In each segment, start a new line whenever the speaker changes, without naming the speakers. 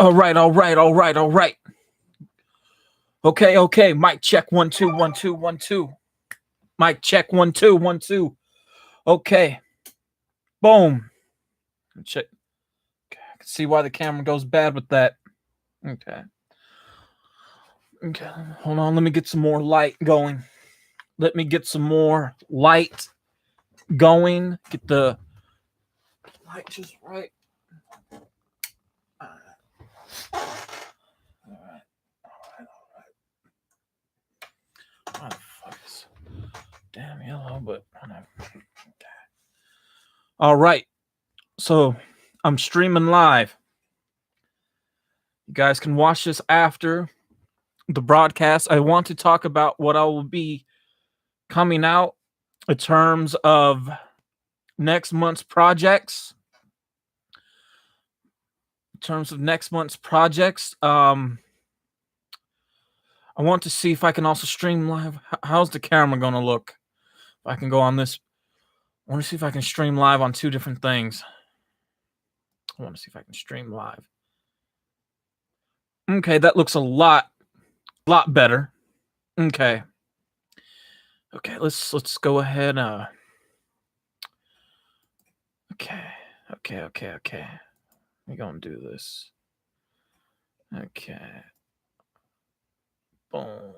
All right, all right, all right, all right. Okay, okay. Mic check 1 2 1 2 1 2. Mic check 1 2 1 2. Okay. Boom. Check. Okay, I can see why the camera goes bad with that. Okay. Okay. Hold on. Let me get some more light going. Let me get some more light going. Get the light just right. All right. All right. All right. Oh, fuck is damn yellow, but whatever. Okay. All right. So I'm streaming live. You guys can watch this after the broadcast. I want to talk about what I will be coming out in terms of next month's projects. I want to see if I can also stream live. How's the camera going to look? If I can go on this. I want to see if I can stream live on two different things. I want to see if I can stream live. Okay, that looks a lot better. Okay. Okay, let's go ahead. Okay. We're gonna do this. Okay. Boom.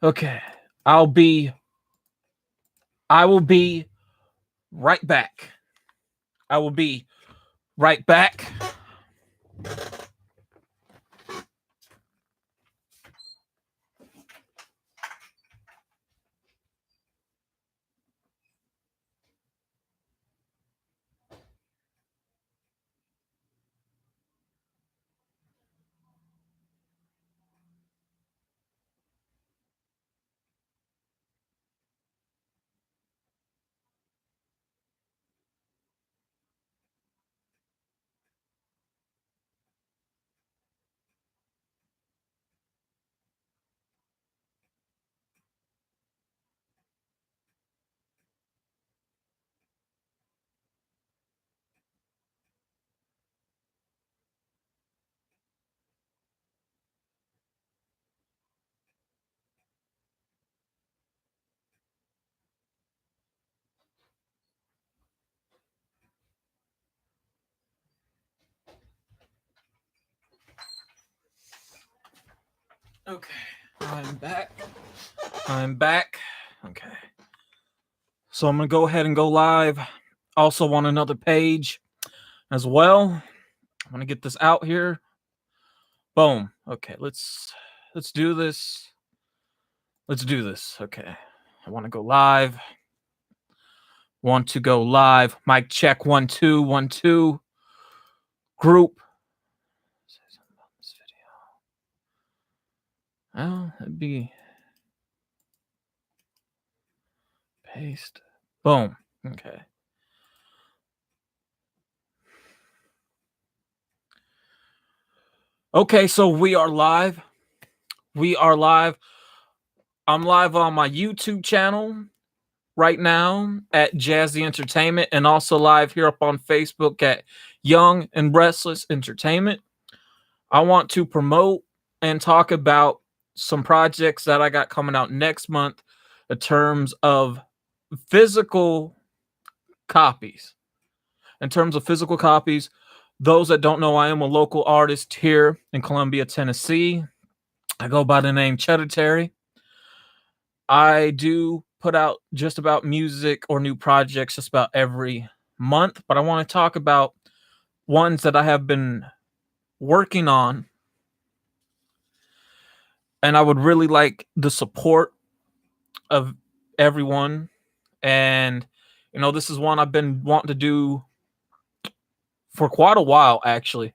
Okay. I will be right back. I will be right back. Okay. I'm back. Okay. So I'm going to go ahead and go live. Also on another page as well. I'm going to get this out here. Boom. Okay, let's do this. Let's do this. Okay. I want to go live. Mic check 1 2 1 2. Group. Say something about this video. Oh, that'd be paste. Boom. Okay. Okay, so we are live. I'm live on my YouTube channel right now at Jazzy Entertainment, and also live here up on Facebook at Young and Restless Entertainment. I want to promote and talk about some projects that I got coming out next month in terms of physical copies. Those that don't know, I am a local artist here in Columbia, Tennessee. I go by the name ChEDDErTarY. I do put out just about music or new projects just about every month, but I want to talk about ones that I have been working on, and I would really like the support of everyone. And this is one I've been wanting to do for quite a while, actually.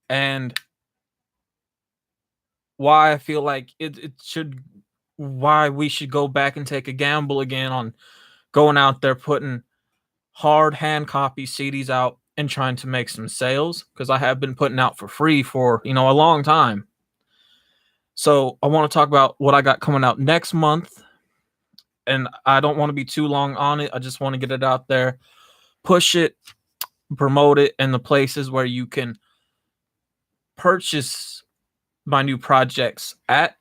And why I feel like why we should go back and take a gamble again on going out there putting hard hand copy CDs out and trying to make some sales, because I have been putting out for free for a long time. So I want to talk about what I got coming out next month and I don't want to be too long on it. I just want to get it out there, push it, promote it in the places where you can purchase my new projects at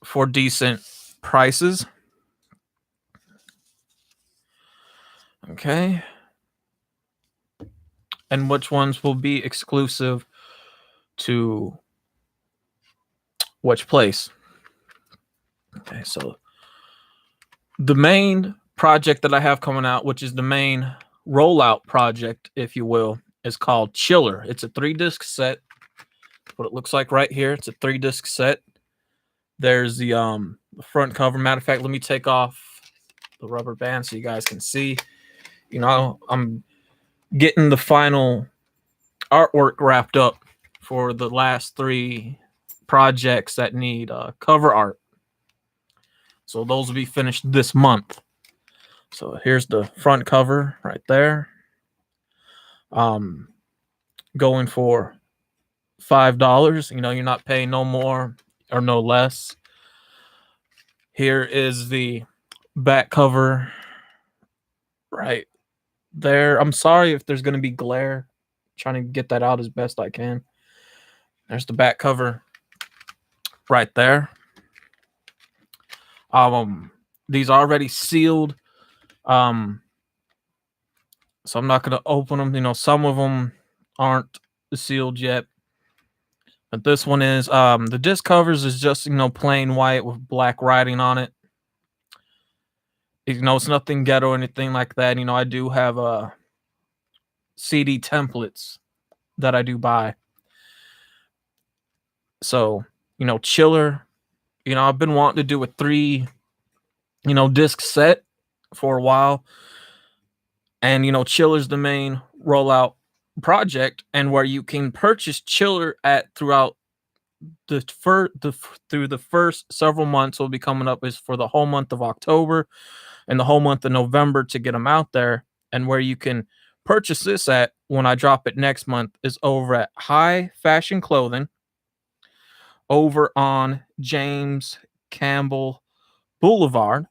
for decent prices. Okay. And which ones will be exclusive to which place. Okay, so the main project that I have coming out, which is the main rollout project, if you will, is called Chiller. It's a 3-disc set. What it looks like right here. It's a 3-disc set. There's the front cover. Matter of fact, let me take off the rubber band so you guys can see. You know, I'm getting the final artwork wrapped up for the last 3 projects that need cover art. So those will be finished this month. So here's the front cover right there. Going for $5. You know, you're not paying no more or no less. Here is the back cover right there. I'm sorry if there's going to be glare. I'm trying to get that out as best I can. There's the back cover right there. These are already sealed. So I'm not going to open them. You know, some of them aren't sealed yet. But this one is. The disc covers is just, you know, plain white with black writing on it. You know, it's nothing ghetto or anything like that. You know, I do have CD templates that I do buy. So, you know, Chiller, you know, I've been wanting to do a 3, you know, disc set for a while. And, you know, Chiller's the main rollout project, and where you can purchase Chiller at throughout through the first several months will be coming up is for the whole month of October and the whole month of November to get them out there. And where you can purchase this at when I drop it next month is over at High Fashion Clothing over on James Campbell Boulevard,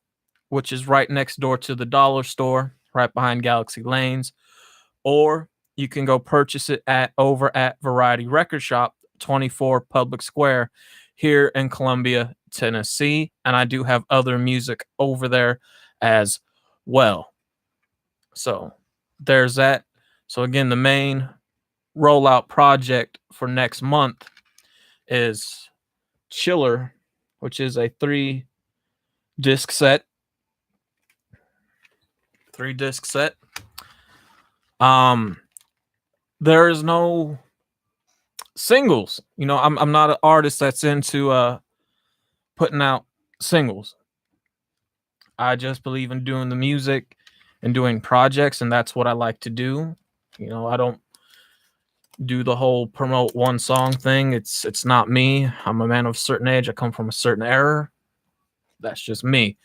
which is right next door to the dollar store, right behind Galaxy Lanes. Or you can go purchase it over at Variety Record Shop, 24 Public Square here in Columbia, Tennessee. And I do have other music over there as well. So there's that. So again, the main rollout project for next month is Chiller, which is a 3-disc set. 3-disc set. There is no singles. You know, I'm not an artist that's into putting out singles. I just believe in doing the music and doing projects, and that's what I like to do. You know, I don't do the whole promote one song thing. It's not me. I'm a man of a certain age. I come from a certain era. That's just me.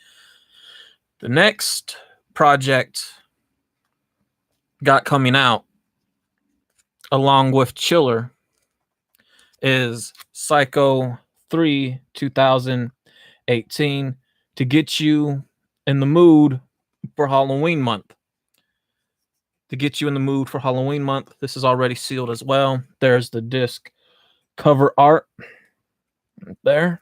The next project got coming out along with Chiller is Psycho 3 2018 to get you in the mood for Halloween month. To get you in the mood for Halloween month. This is already sealed as well. There's the disc cover art right there.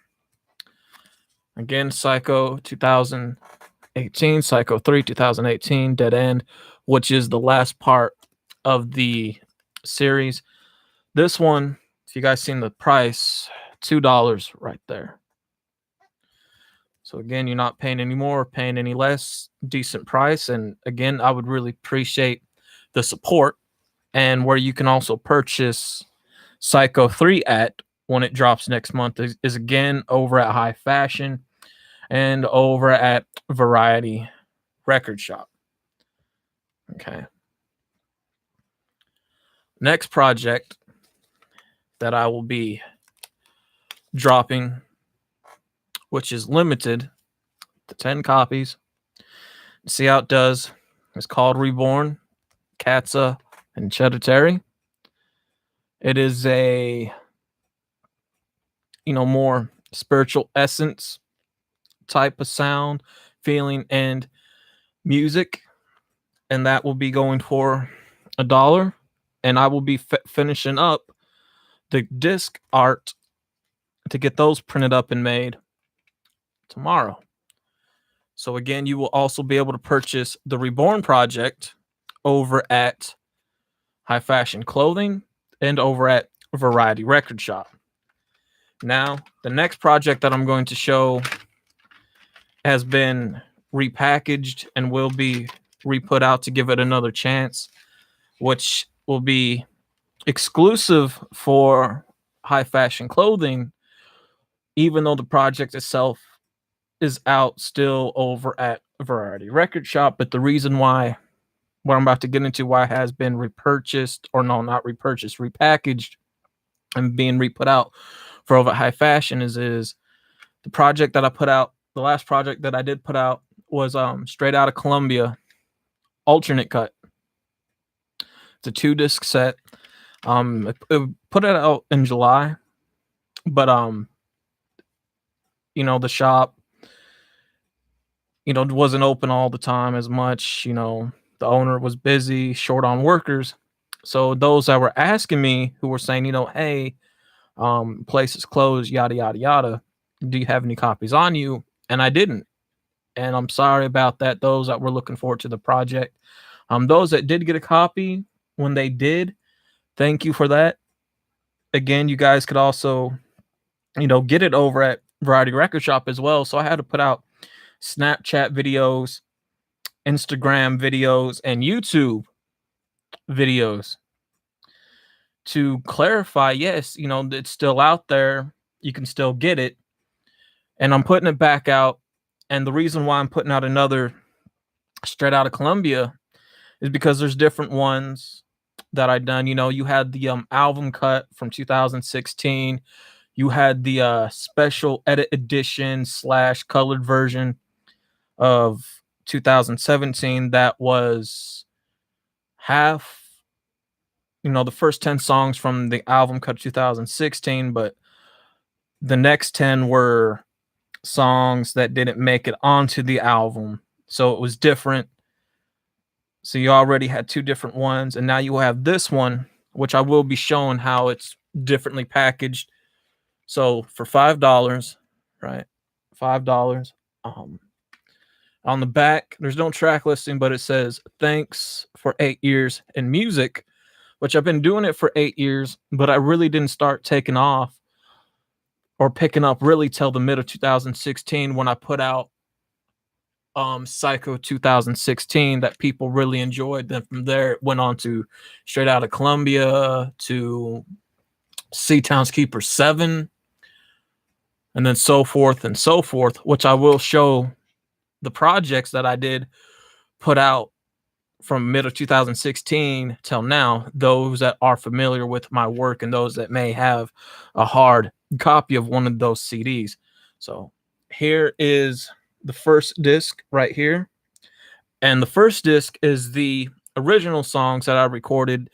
Again, Psycho 2018, Psycho 3 2018, Dead End, which is the last part of the series. This one, if you guys seen the price, $2 right there. So again, you're not paying any more, paying any less, decent price. And again, I would really appreciate the support. And where you can also purchase Psycho 3 at when it drops next month is again over at High Fashion and over at Variety Record Shop. Okay. Next project that I will be dropping, which is limited to 10 copies. See how it does. It's called Reborn, Katza, and ChEDDErTarY. It is a, you know, more spiritual essence type of sound feeling and music, and that will be going for $1. And I will be finishing up the disc art to get those printed up and made tomorrow. So again, you will also be able to purchase the Reborn project over at High Fashion Clothing and over at Variety Record Shop. Now, the next project that I'm going to show has been repackaged and will be re-put out to give it another chance, which will be exclusive for High Fashion Clothing, even though the project itself is out still over at Variety Record Shop. But the reason why, what I'm about to get into, why it has been repurchased, or no, not repurchased, repackaged and being re-put out for over High Fashion is the project that I put out, the last project that I did put out was Straight Outta Columbia alternate cut. It's a 2-disc set. It put it out in July, but the shop, wasn't open all the time as much. The owner was busy, short on workers. So those that were asking me, who were saying, hey, place is closed, yada yada yada, do you have any copies on you? And I didn't, and I'm sorry about that. Those that were looking forward to the project, those that did get a copy when they did, thank you for that. Again, you guys could also get it over at Variety Record Shop as well. So I had to put out Snapchat videos, Instagram videos, and YouTube videos to clarify, yes, it's still out there, you can still get it, and I'm putting it back out. And the reason why I'm putting out another Straight Outta Columbia is because there's different ones that I done. You had the album cut from 2016, you had the special edit edition / colored version of 2017 that was half, the first 10 songs from the album cut 2016, but the next 10 were songs that didn't make it onto the album, so it was different. So you already had 2 different ones, and now you have this one, which I will be showing how it's differently packaged. So for $5, right, $5, on the back there's no track listing, but it says thanks for 8 years in music, which I've been doing it for 8 years, but I really didn't start taking off or picking up really till the mid of 2016 when I put out Psycho 2016 that people really enjoyed. Then from there it went on to Straight Outta Columbia, to Seatown's Keeper 7, and then so forth and so forth, which I will show the projects that I did put out from mid of 2016 till now, those that are familiar with my work and those that may have a hard copy of one of those CDs. So here is the first disc right here, and the first disc is the original songs that I recorded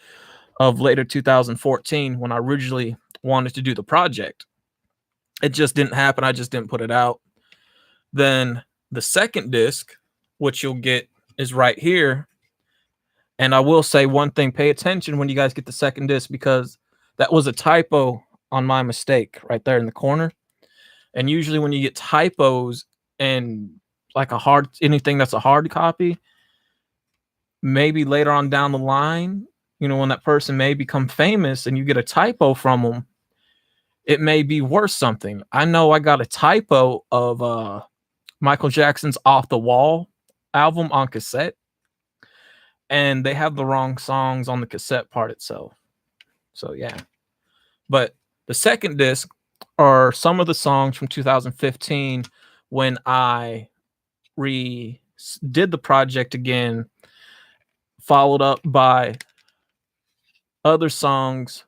of later 2014 when I originally wanted to do the project. It just didn't happen. I just didn't put it out. Then the second disc, which you'll get, is right here. And I will say one thing, pay attention when you guys get the second disc, because that was a typo on my mistake right there in the corner. And usually when you get typos and like anything that's a hard copy, maybe later on down the line, when that person may become famous and you get a typo from them, it may be worth something. I know I got a typo of Michael Jackson's Off the Wall album on cassette, and they have the wrong songs on the cassette part itself. So yeah. But the second disc are some of the songs from 2015 when I did the project again, followed up by other songs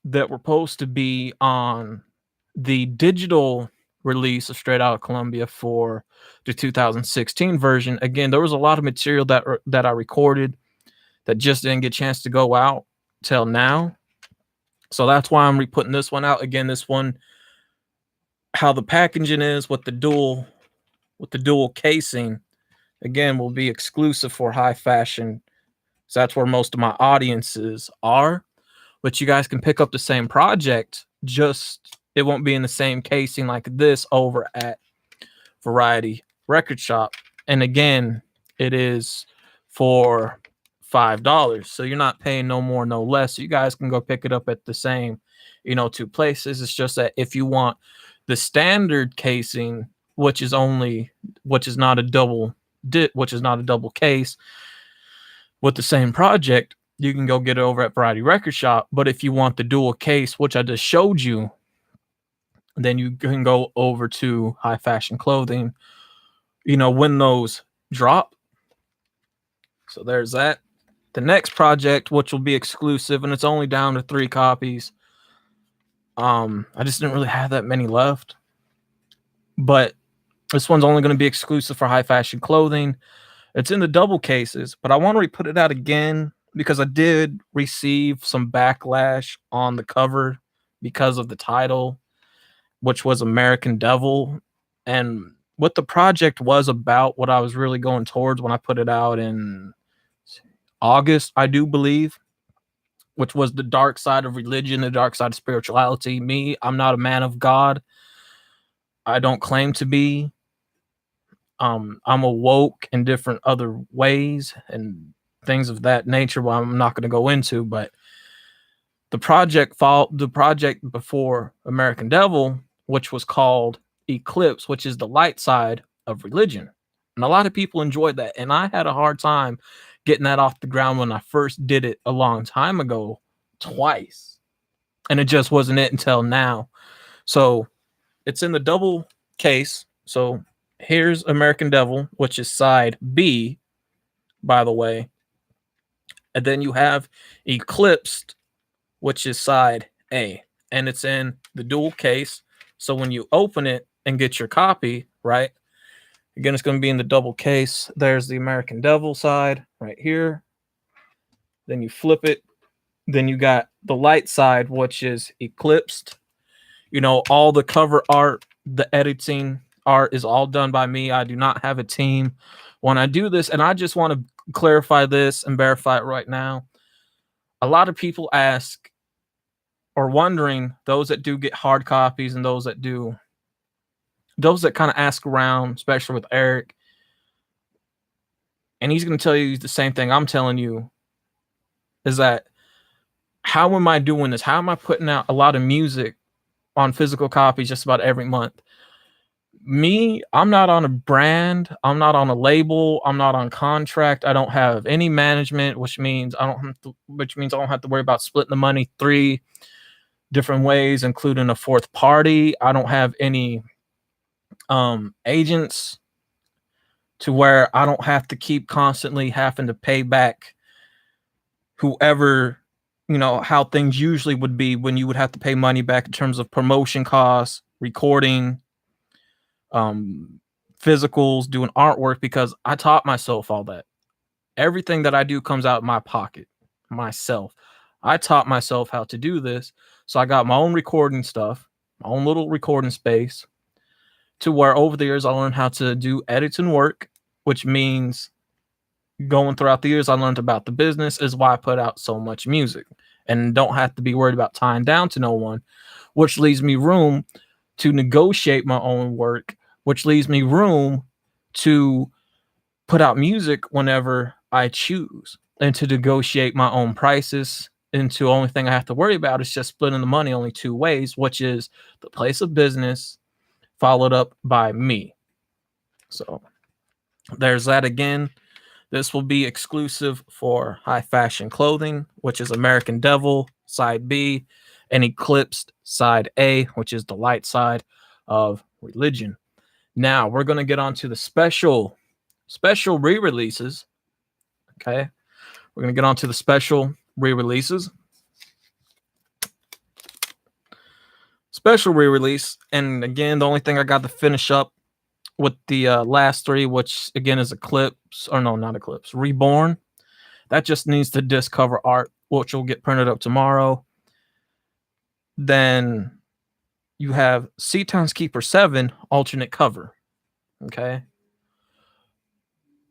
that were supposed to be on the digital release of Straight Outta Columbia for the 2016 version. Again, there was a lot of material that I recorded that just didn't get a chance to go out till now. So that's why I'm re-putting this one out. Again, this one, how the packaging is with the dual casing, again, will be exclusive for high fashion. So that's where most of my audiences are. But you guys can pick up the same project, just it won't be in the same casing like this over at Variety Record Shop. And again, it is for $5. So you're not paying no more, no less. You guys can go pick it up at the same, two places. It's just that if you want the standard casing, which is not a double case with the same project, you can go get it over at Variety Record Shop. But if you want the dual case, which I just showed you, then you can go over to High Fashion Clothing, when those drop. So there's that. The next project, which will be exclusive, and it's only down to 3 copies. I just didn't really have that many left. But this one's only going to be exclusive for High Fashion Clothing. It's in the double cases, but I want to re-put it out again because I did receive some backlash on the cover because of the title, which was American Devil. And what the project was about, what I was really going towards when I put it out in August, I do believe, which was the dark side of religion, the dark side of spirituality. Me, I'm not a man of God. I don't claim to be. I'm awoke in different other ways and things of that nature, well, I'm not going to go into, but the project before American Devil, which was called Eclipse, which is the light side of religion. And a lot of people enjoyed that. And I had a hard time getting that off the ground when I first did it a long time ago, twice. And it just wasn't it until now. So it's in the double case. So here's American Devil, which is side B, by the way. And then you have Eclipsed, which is side A. And it's in the dual case. So when you open it and get your copy, right? Again, it's going to be in the double case. There's the American Devil side right here. Then you flip it. Then you got the light side, which is Eclipsed. All the cover art, the editing art is all done by me. I do not have a team when I do this. And I just want to clarify this and verify it right now. A lot of people ask or wondering, those that do get hard copies and those that kind of ask around, especially with Eric. And he's going to tell you the same thing I'm telling you, is that how am I doing this? How am I putting out a lot of music on physical copies just about every month? Me, I'm not on a brand. I'm not on a label. I'm not on contract. I don't have any management, which means I don't have to worry about splitting the money 3 different ways, including a 4th party. I don't have any agents to where I don't have to keep constantly having to pay back whoever, how things usually would be when you would have to pay money back in terms of promotion costs, recording, physicals, doing artwork, because I taught myself all that. Everything that I do comes out of my pocket, myself. I taught myself how to do this. So I got my own recording stuff, my own little recording space, to where over the years I learned how to do editing work, which means going throughout the years I learned about the business, is why I put out so much music and don't have to be worried about tying down to no one, which leaves me room to negotiate my own work, which leaves me room to put out music whenever I choose and to negotiate my own prices. And the only thing I have to worry about is just splitting the money only 2 ways, which is the place of business followed up by me. So there's that again. This will be exclusive for High Fashion Clothing, which is American Devil side B, and Eclipsed side A, which is the light side of religion. Now we're going to get on to the special re-releases. Okay. We're going to get on to the special re-releases. Special re-release. And again, the only thing I got to finish up with the last 3, which again is Eclipse, or no, not Eclipse, Reborn. That just needs the disc cover art, which will get printed up tomorrow. Then you have Seatown's Keeper 7 alternate cover. Okay.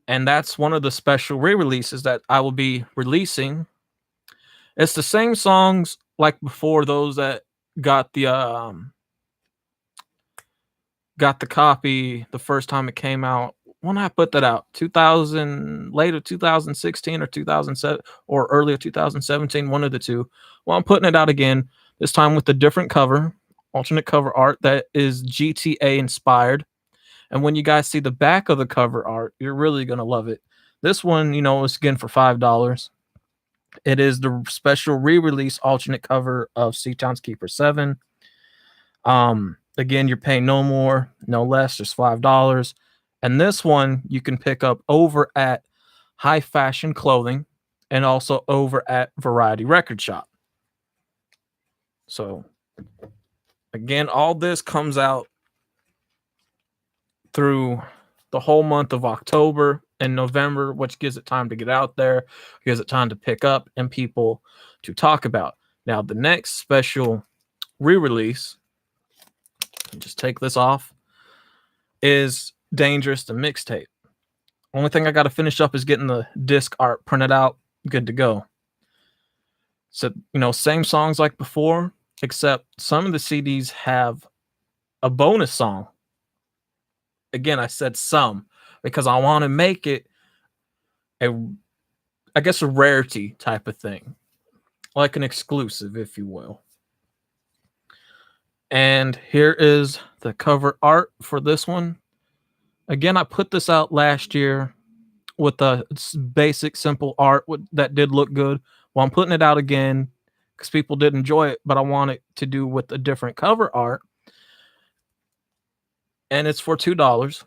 And that's one of the special re-releases that I will be releasing. It's the same songs like before, those that got the got the copy the first time it came out. When I put that out, 2000, later 2016 or 2007 or earlier 2017, one of the two. Well, I'm putting it out again, this time with a different cover, alternate cover art that is GTA inspired. And when you guys see the back of the cover art, you're really gonna love it. This one, is again for $5. It is the special re-release alternate cover of Seatown's Keeper 7. Again, you're paying no more, no less, just $5. And this one you can pick up over at High Fashion Clothing and also over at Variety Record Shop. So again, all this comes out through the whole month of October and November, which gives it time to get out there, gives it time to pick up and people to talk about. Now, the next special re-release, just take this off, is Dangerous the Mixtape. Only thing I got to finish up is getting the disc art printed out, good to go. So, same songs like before, except some of the CDs have a bonus song. Again, I said some because I want to make it a rarity type of thing, like an exclusive, if you will. And here is the cover art for this one. Again, I put this out last year with a basic, simple art that did look good. Well, I'm putting it out again because people did enjoy it, but I want it to do with a different cover art. And it's for $2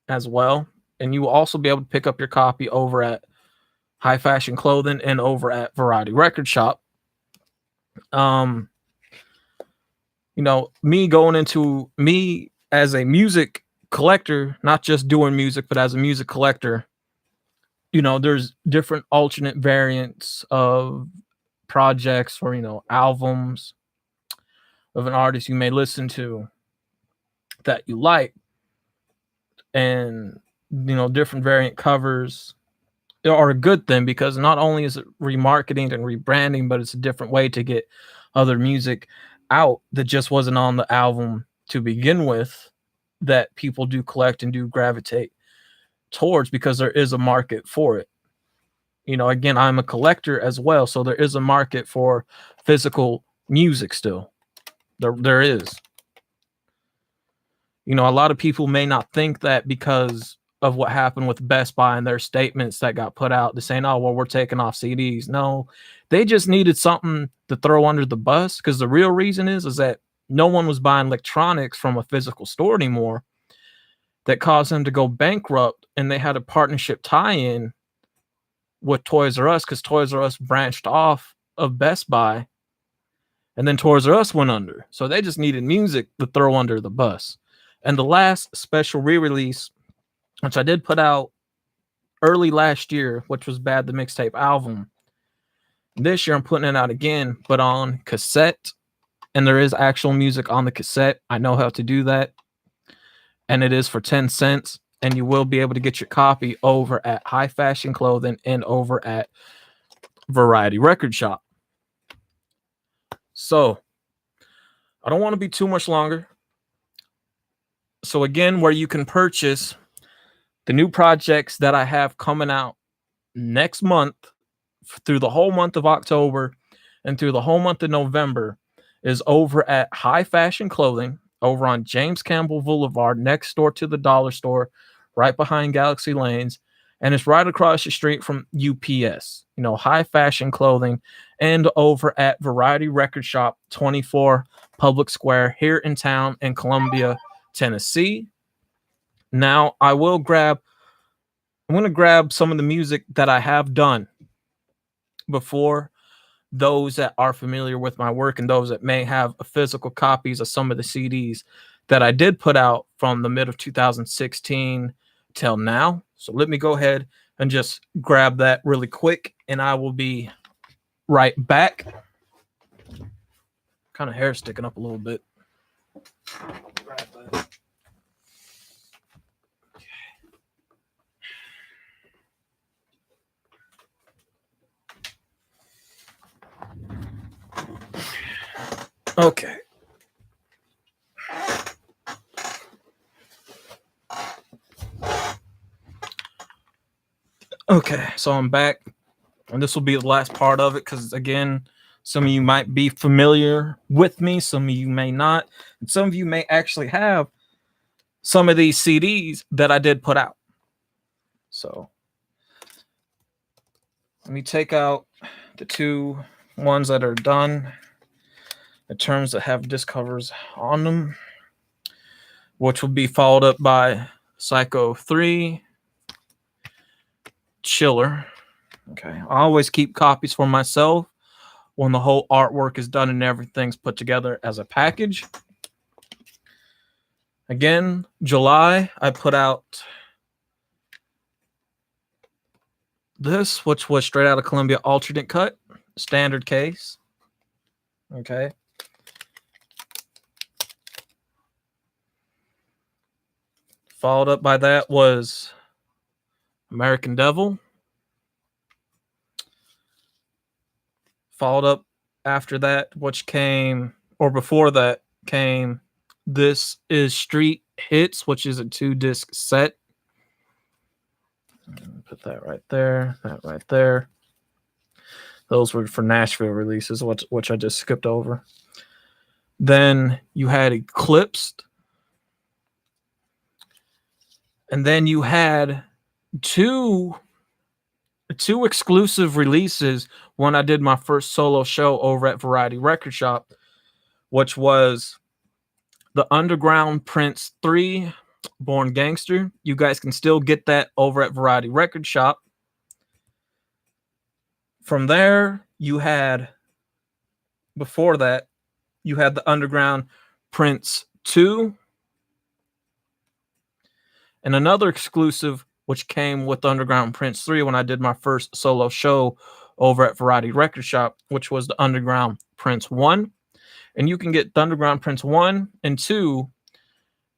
as well. And you will also be able to pick up your copy over at High Fashion Clothing and over at Variety Record Shop. Me as a music collector, not just doing music, but as a music collector, there's different alternate variants of projects or, albums of an artist you may listen to that you like. And, different variant covers are a good thing because not only is it remarketing and rebranding, but it's a different way to get other music out that just wasn't on the album to begin with, that people do collect and do gravitate towards because there is a market for it. Again, I'm a collector as well, so there is a market for physical music still. There is. A lot of people may not think that because of what happened with Best Buy and their statements that got put out, to saying, "Oh, well, we're taking off CDs." No, they just needed something to throw under the bus, because the real reason is that no one was buying electronics from a physical store anymore. That caused them to go bankrupt, and they had a partnership tie-in with Toys R Us because Toys R Us branched off of Best Buy, and then Toys R Us went under. So they just needed music to throw under the bus. And the last special re-release, which I did put out early last year, which was Bad the Mixtape album. This year I'm putting it out again, but on cassette, and there is actual music on the cassette. I know how to do that. And it is for 10 cents, and you will be able to get your copy over at High Fashion Clothing and over at Variety Record Shop. So I don't want to be too much longer. So again, where you can purchase the new projects that I have coming out next month through the whole month of October and through the whole month of November is over at High Fashion Clothing over on James Campbell Boulevard, next door to the dollar store, right behind Galaxy Lanes. And it's right across the street from UPS, High Fashion Clothing, and over at Variety Record Shop, 24 Public Square here in town in Columbia, Tennessee. Now I'm going to grab some of the music that I have done before, those that are familiar with my work and those that may have physical copies of some of the CDs that I did put out from the mid of 2016 till now. So let me go ahead and just grab that really quick, and I will be right back. Kind of hair sticking up a little bit. Grab that. Okay. Okay, so I'm back, and this will be the last part of it because, again, some of you might be familiar with me, some of you may not, and some of you may actually have some of these CDs that I did put out. So let me take out the two ones that are done, the terms that have disc covers on them, which will be followed up by Psycho 3, Chiller. Okay, I always keep copies for myself when the whole artwork is done and everything's put together as a package. Again, July, I put out this, which was straight out of Columbia alternate cut, standard case. Okay. Followed up by that was American Devil. Followed up after that, which came, or before that came, This Is Street Hits, which is a 2-disc set. Put that right there, that right there. Those were for Nashville releases, which I just skipped over. Then you had Eclipsed. And then you had two exclusive releases when I did my first solo show over at Variety Record Shop, which was the Underground Prince 3, Born Gangster. You guys can still get that over at Variety Record Shop. From there, you had, before that, you had the Underground Prince 2, and another exclusive which came with Underground Prince 3 when I did my first solo show over at Variety Record Shop, which was the Underground Prince 1. And you can get the Underground Prince 1 and 2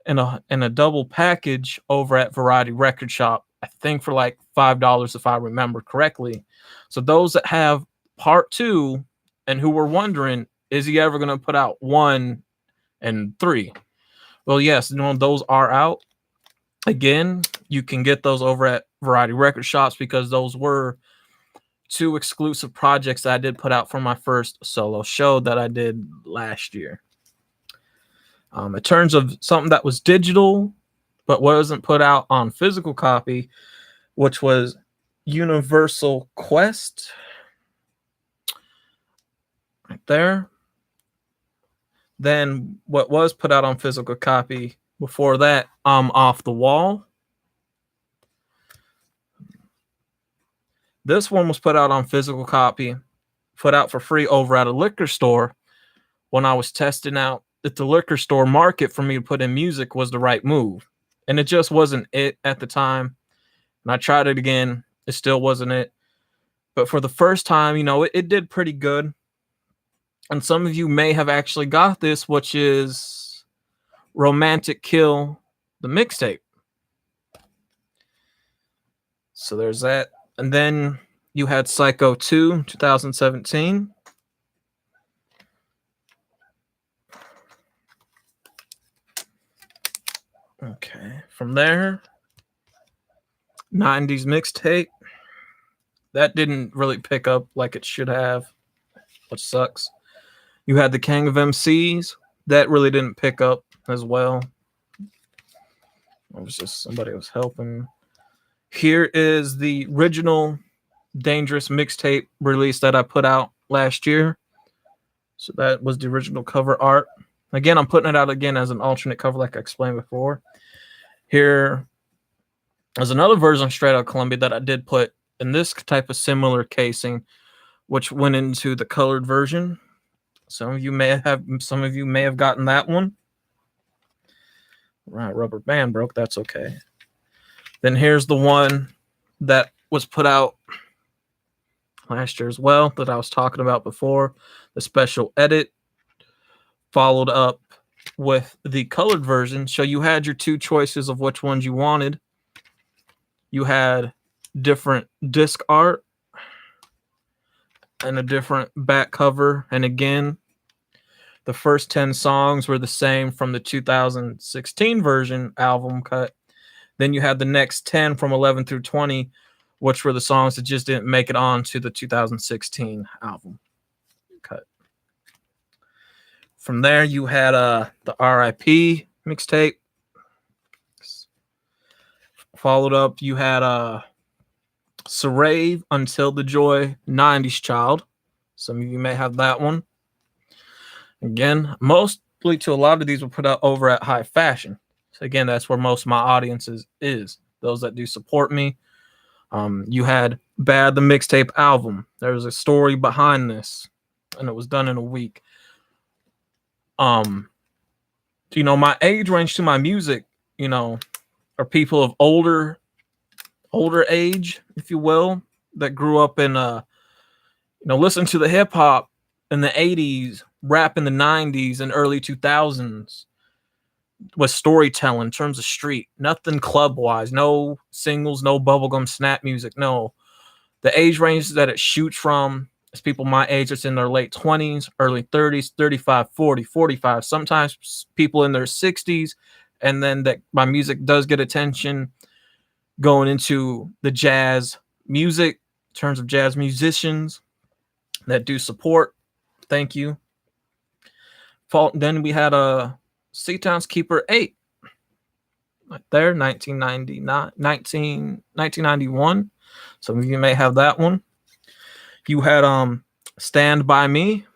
in a double package over at Variety Record Shop, I think for like $5 if I remember correctly. So those that have part 2 and who were wondering, is he ever going to put out 1 and 3? Well, yes, those are out. Again, you can get those over at Variety Record Shops because those were 2 exclusive projects that I did put out for my first solo show that I did last year. In terms of something that was digital but wasn't put out on physical copy, which was Universal Quest. Right there. Then what was put out on physical copy before that, Off the Wall. This one was put out on physical copy, put out for free over at a liquor store when I was testing out if the liquor store market for me to put in music was the right move. And it just wasn't it at the time. And I tried it again. It still wasn't it. But for the first time, it did pretty good. And some of you may have actually got this, which is Romantic Kill, the mixtape. So there's that. And then you had Psycho 2, 2017. Okay. From there, 90s mixtape. That didn't really pick up like it should have, which sucks. You had the King of MCs. That really didn't pick up as well. It was just somebody was helping. Here is the original Dangerous mixtape release that I put out last year. So that was the original cover art. Again, I'm putting it out again as an alternate cover like I explained before. Here is another version of Straight Out Columbia that I did put in this type of similar casing, which went into the colored version. Some of you may have gotten that one. Right, rubber band broke. That's okay. Then here's the one that was put out last year as well that I was talking about before, the special edit, followed up with the colored version. So you had your 2 choices of which ones you wanted. You had different disc art and a different back cover. And again, The first 10 songs were the same from the 2016 version album cut. Then you had the next 10 from 11 through 20, which were the songs that just didn't make it on to the 2016 album cut. From there, you had the RIP mixtape. Followed up, you had Sarave, Until the Joy, 90s Child. Some of you may have that one. Again, mostly to a lot of these were put out over at High Fashion. So again, that's where most of my audience is. Those that do support me. You had Bad the Mixtape album. There was a story behind this, and it was done in a week. My age range to my music, are people of older age, if you will, that grew up in listen to the hip hop in the 80s, rap in the 90s and early 2000s, with storytelling in terms of street, nothing club wise, no singles, no bubblegum snap music. No, the age range that it shoots from is people my age that's in their late 20s, early 30s, 35, 40, 45, sometimes people in their 60s. And then that my music does get attention going into the jazz music, in terms of jazz musicians that do support. Thank you. Then we had a Seatown's Keeper 8 right there, 1991. Some of you may have that one. You had Stand By Me.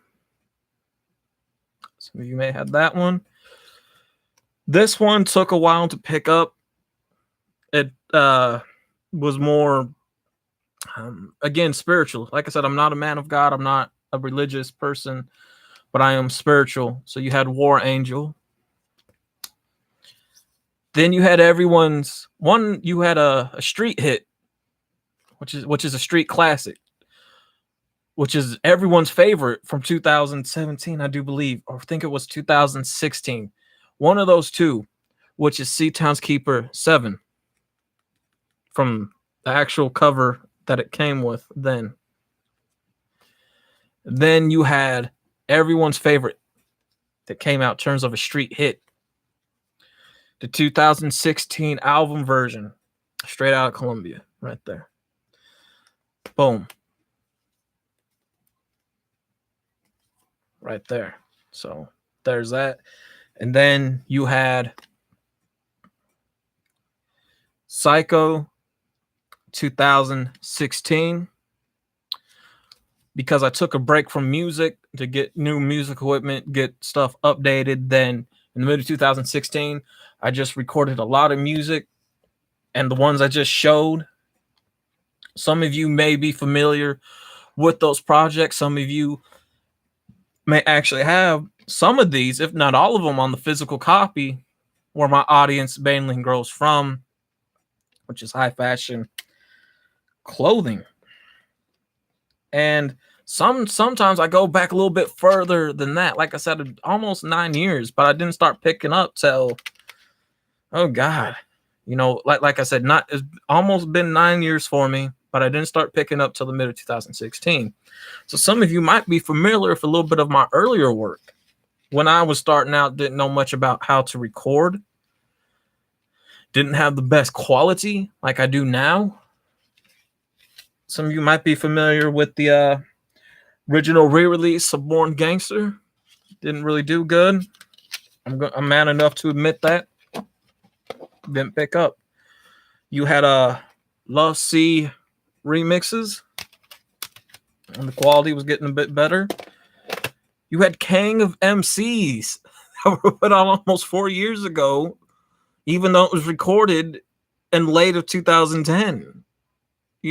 Some of you may have that one. This one took a while to pick up. It was more again spiritual. Like I said, I'm not a man of God, I'm not a religious person, but I am spiritual. So you had War Angel. Then you had everyone's one. You had a street hit, which is a street classic, which is everyone's favorite from 2017, I do believe, or I think it was 2016. One of those two, which is Seatown's Keeper 7, from the actual cover that it came with then. Then you had everyone's favorite that came out in terms of a street hit, the 2016 album version, straight out of Colombia, right there. Boom. Right there. So there's that. And then you had Psycho 2016. Because I took a break from music to get new music equipment, get stuff updated. Then in the middle of 2016, I just recorded a lot of music. And the ones I just showed, some of you may be familiar with those projects. Some of you may actually have some of these, if not all of them, on the physical copy where my audience mainly grows from, which is High Fashion Clothing. And sometimes I go back a little bit further than that. Like I said, almost 9 years, but I didn't start picking up till, oh God, like I said, it's almost been 9 years for me, but I didn't start picking up till the middle of 2016. So some of you might be familiar with a little bit of my earlier work. When I was starting out, didn't know much about how to record, didn't have the best quality like I do now. Some of you might be familiar with the original re-release of Born Gangster. Didn't really do good. I'm man enough to admit that. Didn't pick up. You had Love C remixes, and the quality was getting a bit better. You had King of MCs that were put out almost 4 years ago, even though it was recorded in late of 2010.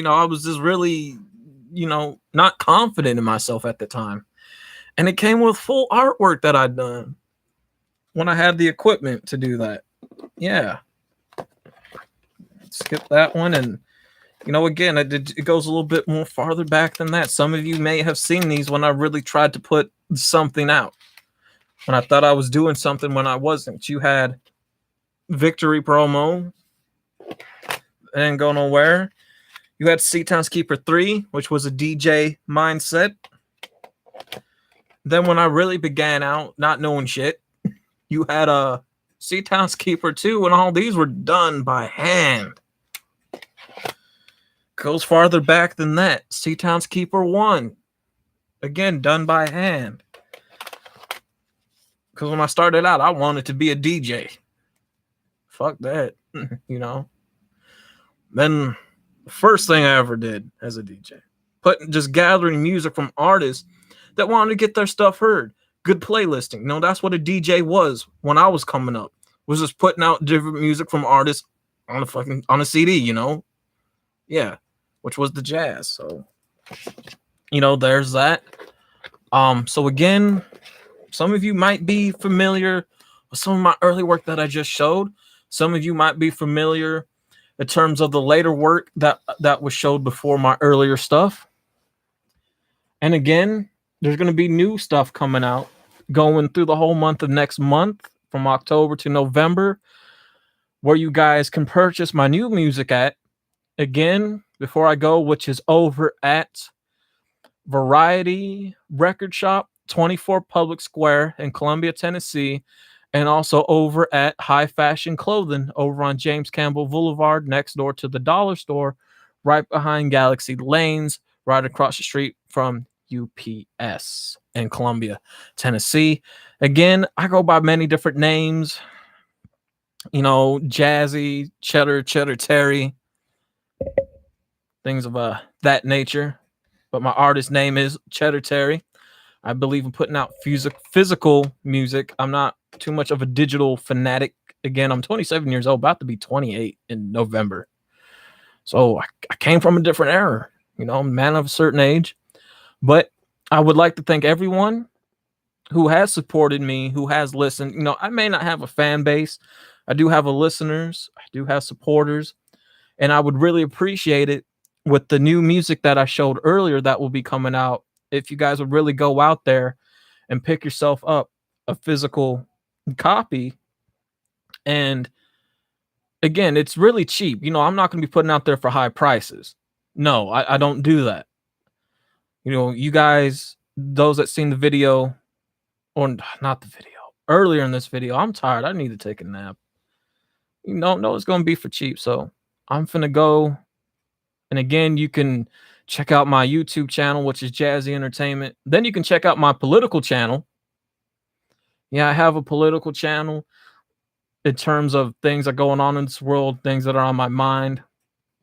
I was just really, not confident in myself at the time. And it came with full artwork that I'd done when I had the equipment to do that. Yeah. Skip that one. And, again, it goes a little bit more farther back than that. Some of you may have seen these when I really tried to put something out, when I thought I was doing something when I wasn't. You had Victory promo. It didn't go nowhere. You had Seatown's Keeper 3, which was a DJ mindset. Then when I really began out not knowing shit, you had a Seatown's Keeper 2, and all these were done by hand. Goes farther back than that. Seatown's Keeper 1, again, done by hand. Because when I started out, I wanted to be a DJ. Fuck that, you know. Then the first thing I ever did as a DJ, just gathering music from artists that wanted to get their stuff heard. Good playlisting. You know, that's what a DJ was when I was coming up. Was just putting out different music from artists on a CD, you know? Yeah. Which was the jazz. So, you know, there's that. So again, some of you might be familiar with some of my early work that I just showed. Some of you might be familiar in terms of the later work that was showed before my earlier stuff. And again, there's going to be new stuff coming out going through the whole month of next month from October to November, where you guys can purchase my new music at, again, before I go, which is over at Variety Record Shop, 24 Public Square in Columbia, Tennessee, and also over at High Fashion Clothing over on James Campbell Boulevard, next door to the Dollar Store, right behind Galaxy Lanes, right across the street from UPS in Columbia, Tennessee. Again, I go by many different names, you know, Jazzy, ChEDDErTarY, things of that nature. But my artist name is ChEDDErTarY. I believe in putting out physical music. I'm not too much of a digital fanatic. Again, I'm 27 years old, about to be 28 in November. So I came from a different era, you know, man of a certain age. But I would like to thank everyone who has supported me, who has listened. You know, I may not have a fan base. I do have listeners. I do have supporters. And I would really appreciate it with the new music that I showed earlier that will be coming out, if you guys would really go out there and pick yourself up a physical copy. And again, it's really cheap. You know, I'm not going to be putting out there for high prices. No, I don't do that. You know, you guys, those that seen the video, or not the video, earlier in this video, I'm tired. I need to take a nap. You don't know it's going to be for cheap. So I'm finna go. And again, you can check out my YouTube channel, which is Jazzy Entertainment. Then you can check out my political channel. Yeah, I have a political channel in terms of things that are going on in this world, things that are on my mind,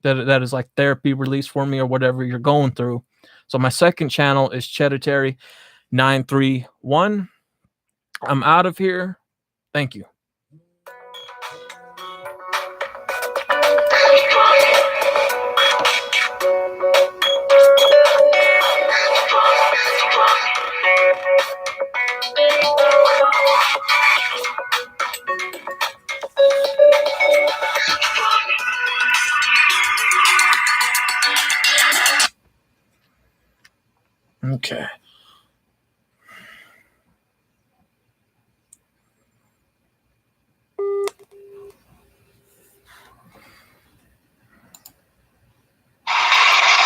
that is like therapy release for me or whatever you're going through. So my second channel is ChEDDErTarY 931. I'm out of here. Thank you. Okay.